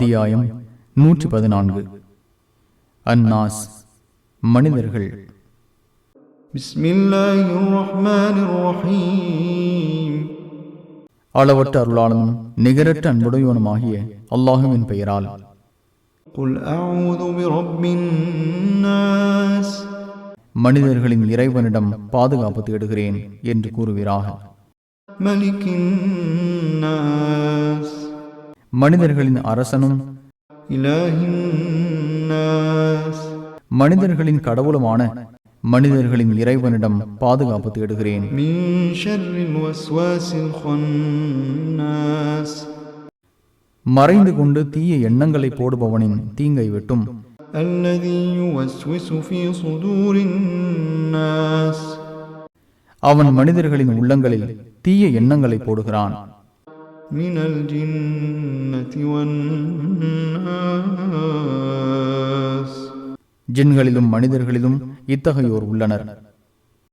அத்தியாயம் 114. அன்னாஸ், மனிதர்கள். அளவற்ற அருளாளனும் நிகரற்ற அன்புடையவனுமாகிய அல்லாஹுவின் பெயரால். மனிதர்களின் இறைவனிடம் பாதுகாப்பு தேடுகிறேன் என்று கூறுவீராக. மனிதர்களின் அரசனும் மனிதர்களின் கடவுளுமான மனிதர்களின் இறைவனிடம் பாதுகாப்பு தேடுகிறேன். மறைந்து கொண்டு தீய எண்ணங்களை போடுபவனின் தீங்கை விட்டும், அவன் மனிதர்களின் உள்ளங்களில் தீய எண்ணங்களை போடுகிறான். ஜின்களிலும் மனிதர்களிலும் இத்தகையோர் உள்ளனர்.